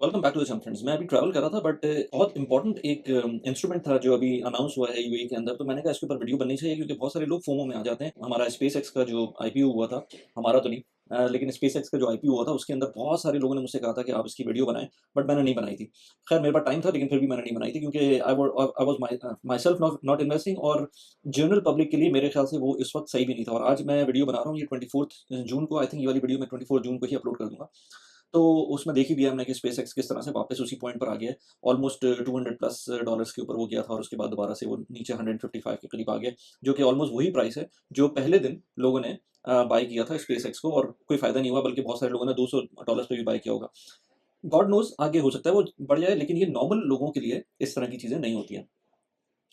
Welcome back to the channel friends. मैं अभी travel कर रहा था बट बहुत इंपॉर्टेंट एक इंस्ट्रूमेंट था जो अभी अनाउंस हुआ है यूएई के अंदर। तो मैंने कहा इसके ऊपर वीडियो बननी चाहिए क्योंकि बहुत सारे लोग फोमो में आ जाते हैं। हमारा स्पेस एक्स का जो आईपीओ हुआ था, हमारा तो नहीं, लेकिन स्पेस एक्स का जो आईपीओ हुआ था उसके अंदर बहुत सारे लोगों ने मुझसे कहा था कि आप इसकी वीडियो बनाएं, बट मैंने नहीं बनाई थी। खैर मेरे पास टाइम था लेकिन फिर भी मैंने नहीं बनाई थी क्योंकि I was my self not investing, और जनरल पब्लिक के लिए मेरे ख्याल से वो इस वक्त सही भी नहीं था। और आज मैं वीडियो बना रहा हूँ ये 24 जून को। आई थिंक ये वाली वीडियो मैं 24 जून को ही अपलोड कर दूंगा। तो उसमें देख ही लिया हमने कि स्पेसएक्स किस तरह से वापस उसी पॉइंट पर आ गया है। ऑलमोस्ट 200 प्लस डॉलर्स के ऊपर वो गया था और उसके बाद दोबारा से वो नीचे 155 के करीब आ गया, जो कि ऑलमोस्ट वही प्राइस है जो पहले दिन लोगों ने बाय किया था स्पेसएक्स को, और कोई फायदा नहीं हुआ बल्कि बहुत सारे लोगों ने $200 पे भी बाय किया होगा। गॉड नोज आगे हो सकता है वो बढ़ जाए, लेकिन ये नॉर्मल लोगों के लिए इस तरह की चीजें नहीं होती हैं।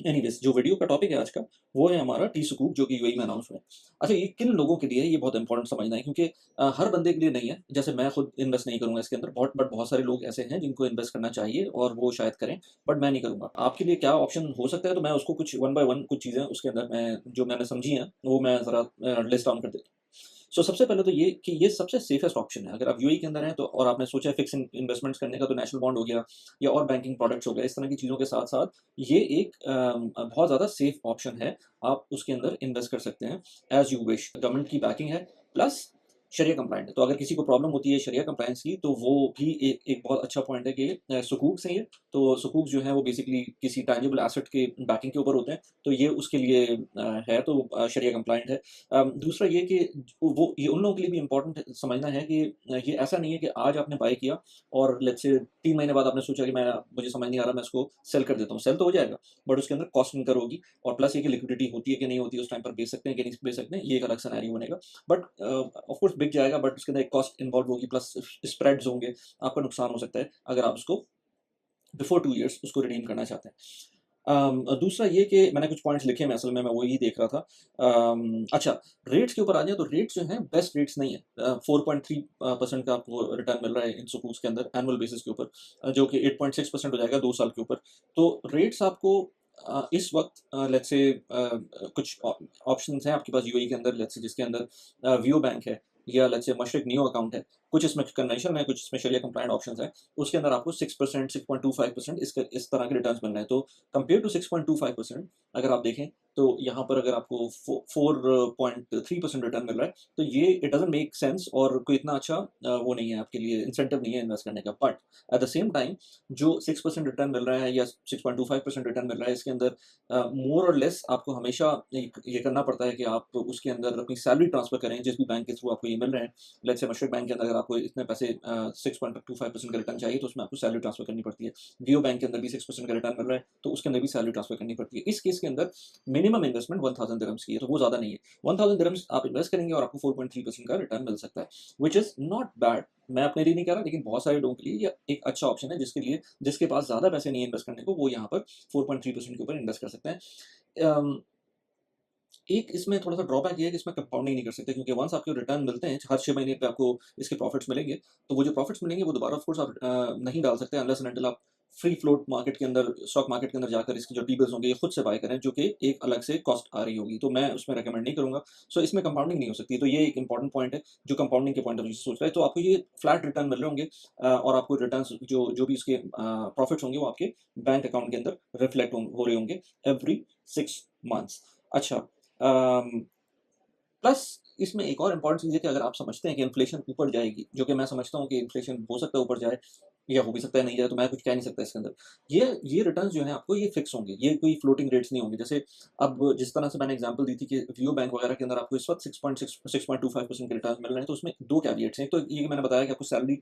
एनीवेज़, जो वीडियो का टॉपिक है आज का, वो है हमारा टी सुकूक जो कि यूएई में अनाउंस हुआ है। अच्छा, ये किन लोगों के लिए है, ये बहुत इंपॉर्टेंट समझना है क्योंकि हर बंदे के लिए नहीं है। जैसे मैं खुद इन्वेस्ट नहीं करूँगा इसके अंदर, बहुत सारे लोग ऐसे हैं जिनको इन्वेस्ट करना चाहिए और वो शायद करें, बट मैं नहीं करूँगा। आपके लिए क्या ऑप्शन हो सकता है, तो मैं उसको कुछ वन बाय वन कुछ चीज़ें उसके अंदर मैं जो मैंने समझी हैं, वो मैं ज़रा लिस्ट डाउन कर देता हूँ। सबसे पहले तो ये कि ये सबसे सेफेस्ट ऑप्शन है। अगर आप यूएई के अंदर हैं तो, और आपने सोचा है फिक्स इन्वेस्टमेंट्स करने का, तो नेशनल बॉन्ड हो गया या और बैंकिंग प्रोडक्ट्स हो गए, इस तरह की चीज़ों के साथ-साथ ये एक बहुत ज़्यादा सेफ ऑप्शन है। आप उसके अंदर इन्वेस्ट कर सकते हैं एज़ यू विश। गवर्नमेंट की बैकिंग है, प्लस शरिया कंप्लायंट है। तो अगर किसी को प्रॉब्लम होती है शरिया कंप्लायंस की, तो वो भी एक एक बहुत अच्छा पॉइंट है कि सुकूक से ही है। तो सुकूक जो है वो बेसिकली किसी टैंजिबल एसेट के बैकिंग के ऊपर होते हैं, तो ये उसके लिए है, तो शरिया कंप्लायंट है। दूसरा ये कि वो ये उन लोगों के लिए भी इम्पोर्टेंट समझना है कि ये ऐसा नहीं है कि आज आपने बाय किया और लेट्स से 3 महीने बाद आपने सोचा कि मैं मुझे समझ नहीं आ रहा, मैं इसको सेल कर देता हूँ। सेल तो हो जाएगा, बट उसके अंदर कॉस्ट इनकर होगी, और प्लस ये कि लिक्विडिटी होती है कि नहीं होती है, उस टाइम पर बेच सकते हैं कि नहीं बेच सकते हैं, ये एक अलग सिनेरियो बनेगा। बट ऑफ कोर्स बिक जाएगा, बट उसके अंदर एक कॉस्ट इन्वॉल्व होगी, प्लस स्प्रेड्स होंगे, आपका नुकसान हो सकता है अगर आप उसको बिफोर 2 ईयर्स उसको रिडीम करना चाहते हैं। दूसरा ये कि मैंने कुछ पॉइंट्स लिखे हैं, असल में मैं वही देख रहा था। अच्छा, रेट्स के ऊपर आ जाएँ तो रेट्स जो हैं बेस्ट रेट्स नहीं है। 4.3% का आपको रिटर्न मिल रहा है इन सुकूक्स के अंदर एनुअल बेसिस के ऊपर, जो कि 8.6% हो जाएगा 2 साल के ऊपर। तो रेट्स आपको इस वक़्त लेट्स से कुछ ऑप्शंस हैं आपके पास यूएई के अंदर, लेट्स से जिसके अंदर वियो बैंक है या लेट्स से मशरिक नियो अकाउंट है। कुछ इसमें कन्वेंशनल है, कुछ इसमें शरिया कंप्लायंट ऑप्शन्स हैं। उसके अंदर आपको 6%, 6.25% इस तरह के रिटर्न्स मिल रहे हैं। तो कंपेयर टू 6.25% अगर आप देखें, तो यहाँ पर अगर आपको 4.3% रिटर्न मिल रहा है, तो ये इट डज़न्ट मेक सेंस, और कोई इतना अच्छा वो नहीं है आपके लिए, इंसेंटिव नहीं है इन्वेस्ट करने का। But at the same time जो 6% रिटर्न मिल रहा है या 6.25% रिटर्न मिल रहा है, इसके अंदर मोर और लेस आपको हमेशा ये करना पड़ता है कि आप उसके अंदर अपनी सैलरी ट्रांसफ़र करें जिस भी बैंक के थ्रू आपको ये मिल रहे हैं। लेट्स से मशरक बैंक के अंदर अगर आपको इतने पैसे 6.25% का रिटर्न चाहिए, तो उसमें आपको सैलरी ट्रांसफ़र करनी पड़ती है। जियो बैंक के अंदर भी 6% का रिटर्न मिल रहा है, तो उसके अंदर भी सैलरी ट्रांसफ़र करनी पड़ती है। इस केस के अंदर मिनिमम इन्वेस्टमेंट 1000 दिरहम्स की है, तो वो ज़्यादा नहीं है। 1000 दिरहम्स आप इन्वेस्ट करेंगे और आपको 4.3% का रिटर्न मिल सकता है, व्हिच इज़ नॉट बैड। मैं अपने लिए नहीं कह रहा, लेकिन बहुत सारे लोगों के लिए ये एक अच्छा ऑप्शन है, जिसके लिए जिसके पास ज़्यादा पैसे नहीं है इन्वेस्ट करने को, वो यहाँ पर 4.3% के ऊपर इन्वेस्ट कर सकते हैं। अम एक इसमें थोड़ा-सा ड्रॉबैक ये है कि इसमें कंपाउंडिंग नहीं कर सकते, क्योंकि वन्स आपको रिटर्न मिलते हैं, हर 6 महीने पे आपको इसके प्रॉफिट्स मिलेंगे, तो वो जो प्रॉफिट्स मिलेंगे वो दोबारा ऑफ कोर्स आप नहीं डाल सकते अनलेस एंड अनटिल आप फ्री फ्लोट मार्केट के अंदर, स्टॉक मार्केट के अंदर जाकर इसके जो टी-बिल्स होंगे, ये खुद से बाय करें, जो कि एक अलग से कॉस्ट आ रही होगी, तो मैं उसमें रिकमेंड नहीं करूँगा। सो इसमें कंपाउंडिंग नहीं हो सकती, तो ये एक इंपॉर्टेंट पॉइंट है, जो कंपाउंडिंग के पॉइंट ऑफ व्यू से सोच रहा है, तो आपको ये फ्लैट रिटर्न मिल रहे होंगे, और आपको रिटर्न्स जो जो भी इसके प्रॉफिट्स होंगे, वो आपके बैंक अकाउंट के अंदर रिफ्लेक्ट हो रहे होंगे एवरी 6 मंथ्स। अच्छा, अम प्लस इसमें एक और इम्पोर्टेंट चीज़ है कि अगर आप समझते हैं कि इन्फ्लेशन ऊपर जाएगी, जो कि मैं समझता हूँ कि इन्फ्लेशन हो सकता है ऊपर जाए या हो भी सकता है नहीं जाए, तो मैं कुछ कह नहीं सकता इसके अंदर। ये रिटर्न्स जो हैं आपको ये फिक्स होंगे, ये कोई फ्लोटिंग रेट्स नहीं होंगे। जैसे अब जिस तरह से मैंने एग्ज़ाम्पल दी थी कि वियो बैंक वगैरह के अंदर आपको इस वक़्त 6.25% के रिटर्न्स मिल रहे हैं, तो उसमें 2 कैveats हैं। एक तो ये मैंने बताया कि आपको सैलरी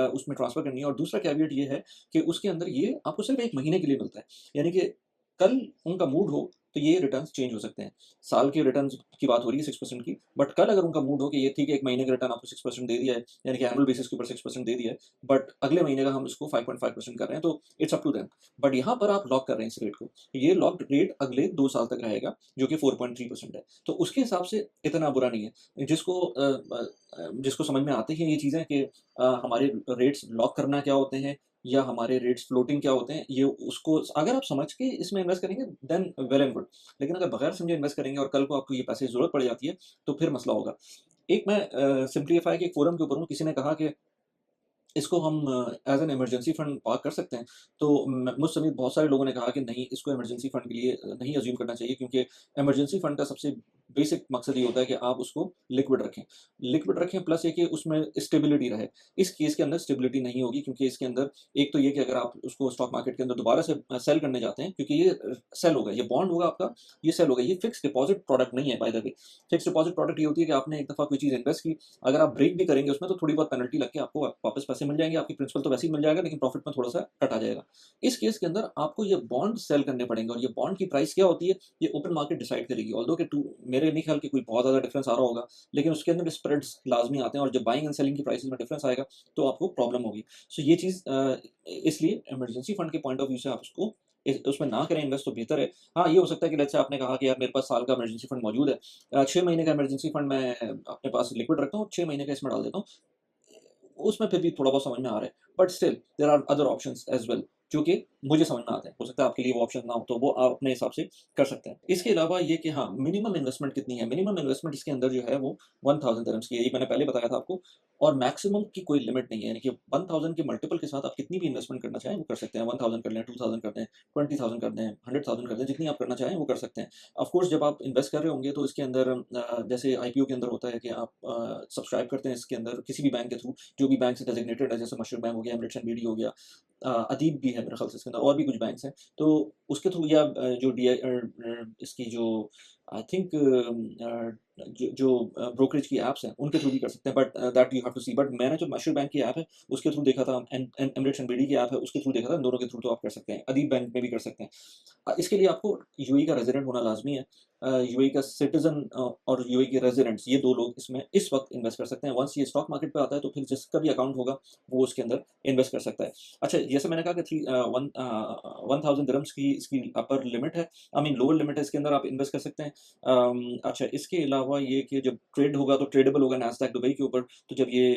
उसमें ट्रांसफ़र करनी है, और दूसरा कैveat ये है कि उसके अंदर ये आपको सिर्फ़ 1 महीने के लिए मिलता है। यानी कि कल उनका मूड हो, तो ये रिटर्न्स चेंज हो सकते हैं। साल के रिटर्न्स की बात हो रही है 6% की, बट कल अगर उनका मूड हो कि ये ठीक है, 1 महीने का रिटर्न आपको 6% दे दिया है, यानी कि एनुअल बेसिस के ऊपर 6% दे दिया है, बट अगले महीने का हम इसको 5.5% कर रहे हैं, तो it's up to them. But यहाँ पर आप लॉक कर रहे हैं इस रेट को। ये लॉक्ड रेट अगले 2 साल तक रहेगा, जो कि 4.3% है। तो उसके हिसाब से इतना बुरा नहीं है। जिसको समझ में आती हैं ये चीज़ें कि हमारे रेट्स लॉक करना क्या होते हैं या हमारे रेट्स फ्लोटिंग क्या होते हैं, ये उसको अगर आप समझ के इसमें इन्वेस्ट करेंगे, देन वेल एंड गुड। लेकिन अगर बगैर समझे इन्वेस्ट करेंगे और कल को आपको ये पैसे की ज़रूरत पड़ जाती है, तो फिर मसला होगा। एक मैं सिम्प्लीफाई के एक फोरम के ऊपर हूँ, किसी ने कहा कि इसको हम as an emergency fund park कर सकते हैं। तो मुझ समेत बहुत सारे लोगों ने कहा कि नहीं, इसको इमरजेंसी फंड के लिए नहीं अज़्यूम करना चाहिए, क्योंकि इमरजेंसी फंड का सबसे बेसिक मकसद ये होता है कि आप उसको लिक्विड रखें। लिक्विड रखें प्लस ये कि उसमें स्टेबिलिटी रहे। इस केस के अंदर स्टेबिलिटी नहीं होगी, क्योंकि इसके अंदर एक तो ये कि अगर आप उसको स्टॉक मार्केट के अंदर दोबारा से सेल करने जाते हैं, क्योंकि ये सेल होगा, ये बॉन्ड होगा आपका, ये सेल होगा। ये फिक्स्ड डिपॉज़िट प्रोडक्ट नहीं है by the way. Fixed deposit product ये होती है कि आपने एक दफ़ा कोई चीज़ इन्वेस्ट की, अगर आप ब्रेक भी करेंगे उसमें तो थोड़ी बहुत पेनल्टी लग के आपको वापस पैसे मिल जाएँगे, आपकी प्रिंसिपल तो वैसे ही मिल जाएगा, लेकिन प्रॉफिट में थोड़ा-सा कट आ जाएगा। इस केस के अंदर आपको ये बॉन्ड सेल करने पड़ेंगे, और ये बॉन्ड की प्राइस क्या होती है, ये ओपन मार्केट डिसाइड करेगी। ऑल्दो कि टू मेरे नहीं ख्याल कि कोई बहुत ज़्यादा डिफरेंस आ रहा होगा, लेकिन उसके अंदर स्प्रेड्स लाज़मी आते हैं, और जब बाइंग एंड सेलिंग की प्राइसेज़ में डिफरेंस आएगा, तो आपको प्रॉब्लम होगी। सो ये चीज़ इसलिए इमरजेंसी फंड के पॉइंट ऑफ व्यू से आप उसको उसमें ना करें इन्वेस्ट, तो बेहतर है। हाँ, ये हो सकता है कि लेट्स से आपने कहा कि यार मेरे पास साल का इमरजेंसी फंड मौजूद है। 6 महीने का इमरजेंसी फंड मैं अपने पास लिक्विड रखता हूँ, 6 महीने का इसमें डाल देता हूँ। उसमें फिर भी थोड़ा बहुत समझ में आ रहा है। But still there are other options as well, जो कि मुझे समझ में आते हैं। हो सकता है आपके लिए वो ऑप्शन ना हो, तो वो आप अपने हिसाब से कर सकते हैं। इसके अलावा ये कि हाँ, मिनिमम इन्वेस्टमेंट कितनी है? मिनिमम इन्वेस्टमेंट इसके अंदर जो है वो 1000 दिरहम्स की है। ये मैंने पहले बताया था आपको, और मैक्सिमम की कोई लिमिट नहीं है। यानी कि 1000 के मल्टीपल के साथ आप कितनी भी इन्वेस्टमेंट करना चाहें, वो कर सकते हैं। 1000 कर लें, 2000 कर दें, 20000 कर दें, 100,000 कर दें, जितनी आप करना चाहें वो कर सकते हैं। ऑफ कोर्स जब आप इन्वेस्ट कर रहे होंगे तो इसके अंदर जैसे आईपीओ के अंदर होता है कि आप सब्सक्राइब करते हैं इसके अंदर किसी भी बैंक के थ्रू, जो भी बैंक से डेज़िग्नेटेड है, जैसे मशरक़ बैंक हो गया, एमिरेट्स एंड बीडी हो गया, अदीब भी है मेरे ख़्याल से इसके अंदर, और भी कुछ बैंक्स हैं। तो उसके थ्रू, या इसकी जो आई थिंक ब्रोकरेज की ऐप्स हैं, उनके थ्रू भी कर सकते हैं, but that you have to see. But मैंने जो मशरक़ बैंक की ऐप है, उसके थ्रू देखा था, एमिरेट्स एंड बीडी की ऐप है, उसके थ्रू देखा था। इन दोनों के थ्रू तो आप कर सकते हैं। अदीब बैंक में भी कर सकते हैं। इसके लिए आपको यूएई का रेज़िडेंट होना लाज़मी है। यूएई का सिटिज़न और यूएई के रेज़िडेंट्स, ये 2 लोग इसमें इस वक़्त इन्वेस्ट कर सकते हैं। वन्स ये स्टॉक मार्केट पे आता है, तो फिर जिसका भी अकाउंट होगा, वो उसके अंदर इन्वेस्ट कर सकता है। अच्छा, जैसे मैंने कहा कि 1000 दिरहम्स की इसकी अपर लिमिट है, आई मीन लोअर लिमिट है, इसके अंदर आप इन्वेस्ट कर सकते हैं। अच्छा, इसके अलावा ये कि जब ट्रेड होगा तो ट्रेडेबल होगा नैस्डैक दुबई के ऊपर, तो जब ये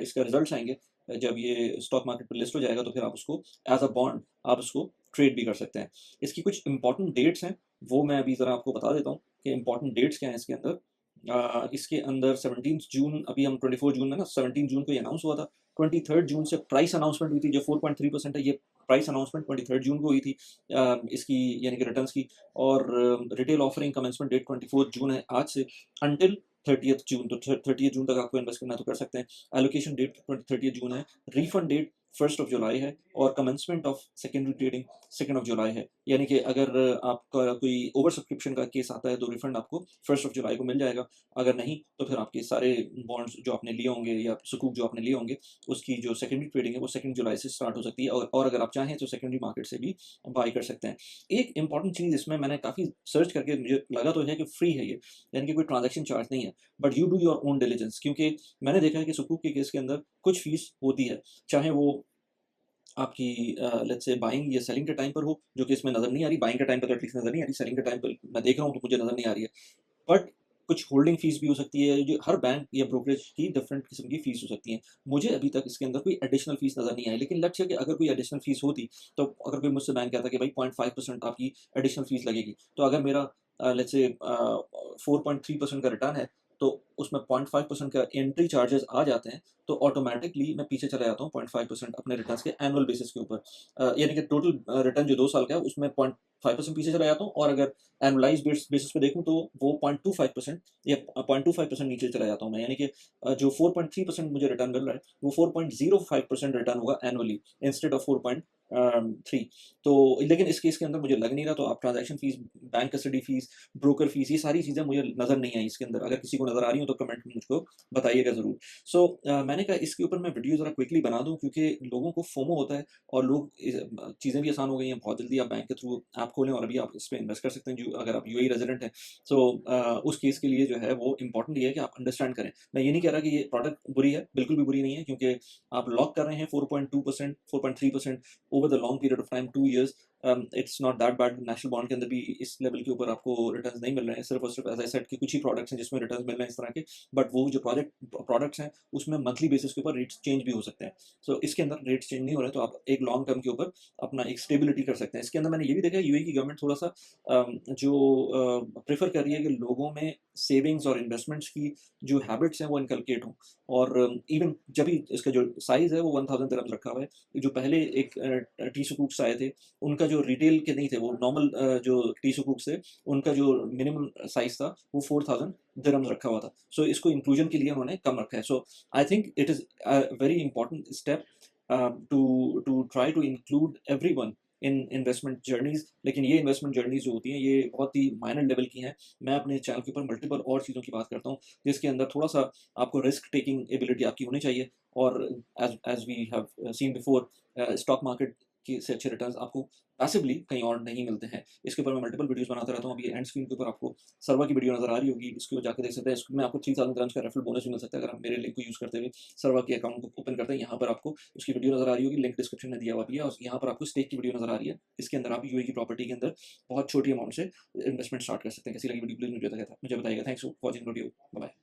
इसका रिज़ल्ट्स आएँगे, जब ये स्टॉक मार्केट पे लिस्ट हो जाएगा, तो फिर आप उसको एज़ अ बॉन्ड आप उसको ट्रेड भी कर सकते हैं। इसकी कुछ इम्पोर्टेंट डेट्स हैं, वो मैं अभी ज़रा आपको बता देता हूँ कि इम्पोर्टेंट डेट्स क्या हैं इसके अंदर। इसके अंदर 17 जून, अभी हम 24 जून में ना, 17 जून को ये अनाउंस हुआ था। 23 जून से प्राइस अनाउंसमेंट हुई थी, जो 4.3% है, ये प्राइस अनाउंसमेंट 23 जून को हुई थी इसकी, यानी कि रिटर्न्स की। और रिटेल ऑफरिंग कमेंसमेंट डेट 24 जून है आज से, अंटिल 30th जून, तो 30th जून तक आपको इन्वेस्ट करना है तो कर सकते हैं। एलोकेशन डेट 30th जून है, refund date 1st of July है, और commencement of secondary trading 2nd of July है। यानी कि अगर आपका कोई ओवर सब्सक्रिप्शन का केस आता है, तो रिफंड आपको 1st ऑफ जुलाई को मिल जाएगा। अगर नहीं, तो फिर आपके सारे बॉन्ड्स जो आपने लिए होंगे, या सुकूक जो आपने लिए होंगे, उसकी जो सेकेंडरी ट्रेडिंग है वो 2nd जुलाई से स्टार्ट हो सकती है, और अगर आप चाहें तो सेकेंडरी मार्केट से भी बाय कर सकते हैं। एक इंपॉर्टेंट चीज़ इसमें मैंने काफ़ी सर्च करके मुझे लगा तो है कि फ्री है ये, यानी कि कोई ट्रांज़ैक्शन चार्ज नहीं है, but you do your own diligence, क्योंकि मैंने देखा है कि सुकूक के केस के अंदर कुछ फीस होती है, चाहे वो आपकी लेट्स से बाइंग या सेलिंग के टाइम पर हो, जो कि इसमें नज़र नहीं आ रही। बाइंग के टाइम पे तो एटलीस्ट नज़र नहीं आ रही, सेलिंग के टाइम पे मैं देख रहा हूँ तो मुझे नज़र नहीं आ रही है। बट कुछ होल्डिंग फीस भी हो सकती है, जो हर बैंक या ब्रोकरेज की डिफरेंट किस्म की फीस हो सकती है। मुझे अभी तक इसके अंदर कोई एडिशनल फीस नज़र नहीं आई, लेकिन लेट्स से कि अगर कोई एडिशनल फीस होती, तो अगर कोई मुझसे बैंक कहता कि भाई 0.5% आपकी एडिशनल फीस लगेगी, तो अगर मेरा लेट्स से 4.3% का रिटर्न है, तो उसमें 0.5% का एंट्री चार्जेस आ जाते हैं, तो ऑटोमैटिकली मैं पीछे चला जाता हूँ 0.5% अपने रिटर्न्स के एनुअल बेसिस के ऊपर। यानी कि टोटल रिटर्न जो 2 साल का है, उसमें 0.5% पीछे चला जाता हूँ, और अगर एनुअलाइज़्ड बेसिस पे देखूँ, तो वो 0.25% या 0.25% नीचे चला जाता हूँ मैं। यानी कि जो 4.3% मुझे रिटर्न मिल रहा है, वो 4.05% रिटर्न होगा एनुअली, इंस्टेड ऑफ 4.3। तो लेकिन इस केस के अंदर मुझे लग नहीं रहा, तो आप transaction fees, bank custody fees, broker fees, ये सारी चीज़ें मुझे नज़र नहीं आई इसके अंदर। अगर किसी को नज़र आ रही हो तो कमेंट में मुझको बताइएगा ज़रूर। सो मैंने कहा इसके ऊपर मैं वीडियो ज़रा क्विकली बना दूँ, क्योंकि लोगों को फोमो होता है, और लोग चीज़ें भी आसान हो गई हैं, बहुत जल्दी आप बैंक के थ्रू ऐप खोलें और अभी आप इस पे इन्वेस्ट कर सकते हैं, जो अगर आप यूएई रेज़िडेंट हैं। सो उस केस के लिए जो है वो इम्पोर्टेंट ये है कि आप अंडरस्टैंड करें। मैं ये नहीं कह रहा कि ये प्रोडक्ट बुरी है, बिल्कुल भी बुरी नहीं है, क्योंकि आप लॉक कर रहे हैं 4.2%, 4.3% over the long period of time, 2 years. It's not that bad. National bond के अंदर भी इस लेवल के ऊपर आपको रिटर्न्स नहीं मिल रहे हैं, सिर्फ और सिर्फ एज आई सेड कि कुछ ही प्रोडक्ट्स हैं जिसमें रिटर्न्स मिल रहे हैं इस तरह के। बट वो जो प्रोडक्ट्स हैं उसमें मंथली बेसिस के ऊपर रेट्स चेंज भी हो सकते हैं। सो इसके अंदर रेट्स चेंज नहीं हो रहे, तो आप एक लॉन्ग टर्म के ऊपर अपना एक स्टेबिलिटी कर सकते हैं। इसके अंदर मैंने ये भी देखा है यूएई की गवर्नमेंट थोड़ा सा जो प्रेफर कर रही है कि लोगों में सेविंग्स और इन्वेस्टमेंट्स की जो हैबिट्स हैं वो इनकलकेट हों। और इवन जब भी इसका जो साइज है वो 1000 दिरहम्स रखा हुआ है। जो पहले एक टी सुकूक्स आए थे, उनका जो रिटेल के नहीं थे, वो नॉर्मल जो टी सुकूक्स थे, उनका जो मिनिमम साइज था वो 4000 दिरहम्स रखा हुआ था। सो इसको इंक्लूजन के लिए उन्होंने कम रखा है। So I think it is a very important step to try to include everyone in investment journeys. लेकिन ये इन्वेस्टमेंट जर्नीज जो होती हैं ये बहुत ही माइनर लेवल की हैं। मैं अपने चैनल के ऊपर मल्टीपल और चीज़ों की बात करता हूँ जिसके अंदर थोड़ा सा आपको रिस्क टेकिंग एबिलिटी आपकी होनी चाहिए। और as as we have seen before, stock market की से अच्छे रिटर्न्स आपको पैसिवली कहीं और नहीं मिलते हैं। इसके ऊपर मैं मल्टीपल वीडियोस बनाता रहता हूँ। अभी एंड स्क्रीन के ऊपर आपको सर्वा की वीडियो नजर आ रही होगी, इसको जाकर देख सकते हैं। इसमें आपको 3000 ग्राम्स का रेफरल बोनस भी मिल सकता है अगर आप मेरे लिंक को यूज़ करते हुए सर्वा के अकाउंट को ओपन करते हैं। यहाँ पर आपको उसकी वीडियो नजर आ रही होगी, लिंक डिस्क्रिप्शन में दिया हुआ भी है। और यहाँ पर आपको स्टेक की वीडियो नजर आ रही है। इसके अंदर आप यूएई की प्रॉपर्टी के अंदर बहुत छोटी अमाउंट से इन्वेस्टमेंट स्टार्ट कर सकते हैं। कैसी लगी वीडियो प्लीज मुझे बताइएगा। Thanks for watching video. Bye.